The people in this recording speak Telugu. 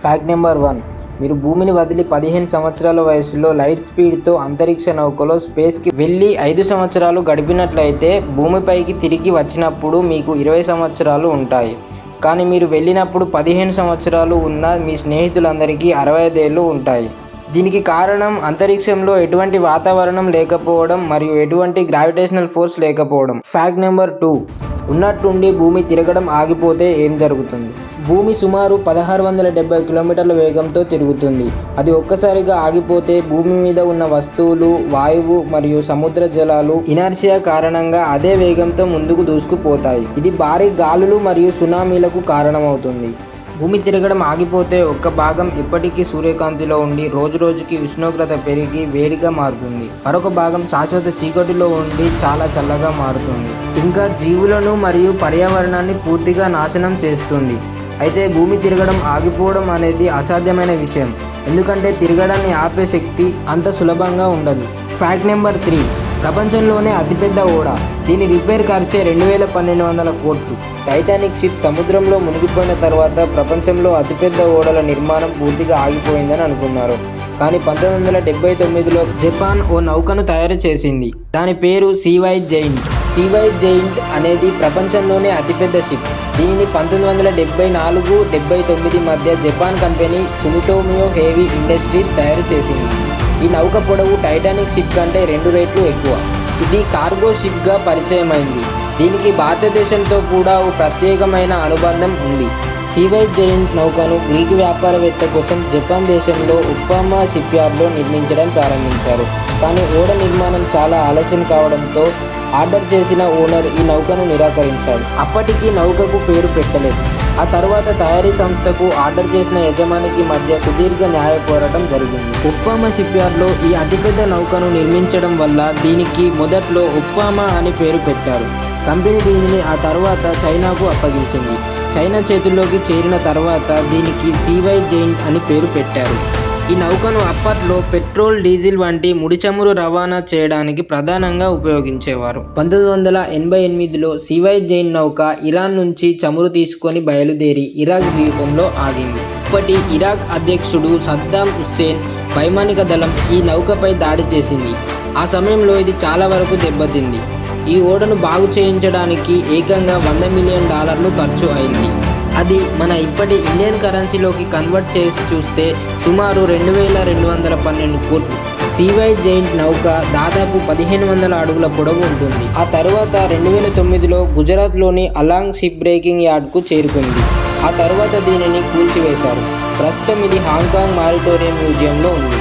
Fact number 1. మీరు భూమిని వదిలి 15 సంవత్సరాల వయసులో లైట్ స్పీడ్తో అంతరిక్ష నౌకలో స్పేస్కి వెళ్ళి 5 సంవత్సరాలు గడిపినట్లయితే భూమిపైకి తిరిగి వచ్చినప్పుడు మీకు 20 సంవత్సరాలు ఉంటాయి. కానీ మీరు వెళ్ళినప్పుడు 15 సంవత్సరాలు ఉన్న మీ స్నేహితులందరికీ 65 ఏళ్ళు ఉంటాయి. దీనికి కారణం అంతరిక్షంలో ఎటువంటి వాతావరణం లేకపోవడం మరియు ఎటువంటి గ్రావిటేషనల్ ఫోర్స్ లేకపోవడం. Fact number 2. ఉన్నట్టుండి భూమి తిరగడం ఆగిపోతే ఏం జరుగుతుంది? భూమి సుమారు 1670 కిలోమీటర్ల వేగంతో తిరుగుతుంది. అది ఒక్కసారిగా ఆగిపోతే భూమి మీద ఉన్న వస్తువులు, వాయువు మరియు సముద్ర జలాలు ఇనర్షియా కారణంగా అదే వేగంతో ముందుకు దూసుకుపోతాయి. ఇది భారీ గాలులు మరియు సునామీలకు కారణమవుతుంది. భూమి తిరగడం ఆగిపోతే ఒక్క భాగం ఇప్పటికీ సూర్యకాంతిలో ఉండి రోజురోజుకి ఉష్ణోగ్రత పెరిగి వేడిగా మారుతుంది. మరొక భాగం శాశ్వత చీకటిలో ఉండి చాలా చల్లగా మారుతుంది. ఇంకా జీవులను మరియు పర్యావరణాన్ని పూర్తిగా నాశనం చేస్తుంది. అయితే భూమి తిరగడం ఆగిపోవడం అనేది అసాధ్యమైన విషయం, ఎందుకంటే తిరగడాన్ని ఆపే శక్తి అంత సులభంగా ఉండదు. Fact number 3. ప్రపంచంలోనే అతిపెద్ద ఓడ. దీని రిపేర్ ఖర్చే 21,200 కోట్లు. టైటానిక్ షిప్ సముద్రంలో మునిగిపోయిన తర్వాత ప్రపంచంలో అతిపెద్ద ఓడల నిర్మాణం పూర్తిగా ఆగిపోయిందని అనుకున్నారు. కానీ 1979లో జపాన్ ఓ నౌకను తయారు చేసింది. దాని పేరు సీవైజ్ జెయింట్. సీవైజ్ జెయింట్ అనేది ప్రపంచంలోనే అతిపెద్ద షిప్. దీనిని 1974-79 మధ్య జపాన్ కంపెనీ సుమిటోమియో హెవీ ఇండస్ట్రీస్ తయారు చేసింది. ఈ నౌక పొడవు టైటానిక్ షిప్ కంటే 2 రెట్లు ఎక్కువ. ఇది కార్గో షిప్గా పరిచయమైంది. దీనికి భారతదేశంతో కూడా ఓ ప్రత్యేకమైన అనుబంధం ఉంది. సీవైజ్ జెయింట్ నౌకను గ్రీకు వ్యాపారవేత్త కోసం జపాన్ దేశంలో ఉప్పామా షిప్యార్డ్లో నిర్మించడం ప్రారంభించారు. కానీ ఓడ నిర్మాణం చాలా ఆలస్యం కావడంతో ఆర్డర్ చేసిన ఓనర్ ఈ నౌకను నిరాకరించాడు. అప్పటికి నౌకకు పేరు పెట్టలేదు. ఆ తర్వాత తయారీ సంస్థకు ఆర్డర్ చేసిన యజమానికి మధ్య సుదీర్ఘ న్యాయ పోరాటం జరిగింది. ఉప్పామా షిప్యార్డ్లో ఈ అతిపెద్ద నౌకను నిర్మించడం వల్ల దీనికి మొదట్లో ఉప్పామా అని పేరు పెట్టారు. కంపెనీ దీనిని ఆ తర్వాత చైనాకు అప్పగించింది. చైనా చేతుల్లోకి చేరిన తర్వాత దీనికి సీవైజ్ జెయింట్ అని పేరు పెట్టారు. ఈ నౌకను అప్పట్లో పెట్రోల్, డీజిల్ వంటి ముడి చమురు రవాణా చేయడానికి ప్రధానంగా ఉపయోగించేవారు. 1988లో సీవైజ్ జెయింట్ నౌక ఇరాన్ నుంచి చమురు తీసుకొని బయలుదేరి ఇరాక్ ద్వీపంలో ఆగింది. ఇప్పటి ఇరాక్ అధ్యక్షుడు సద్దాం హుస్సేన్ వైమానిక దళం ఈ నౌకపై దాడి చేసింది. ఆ సమయంలో ఇది చాలా వరకు దెబ్బతింది. ఈ ఓడను బాగు చేయించడానికి ఏకంగా $100 మిలియన్ ఖర్చు అయింది. అది మన ఇప్పటి ఇండియన్ కరెన్సీలోకి కన్వర్ట్ చేసి చూస్తే సుమారు 2,212 కోట్లు. సీవైజ్ జెయింట్ నౌక దాదాపు 1,500 అడుగుల పొడవు ఉంటుంది. ఆ తర్వాత 2009లో గుజరాత్లోని అలాంగ్ షిప్ బ్రేకింగ్ యార్డ్కు చేరుకుంది. ఆ తర్వాత దీనిని కూల్చివేశారు. ప్రస్తుతం ఇది హాంకాంగ్ మారిటోరియం మ్యూజియంలో ఉంది.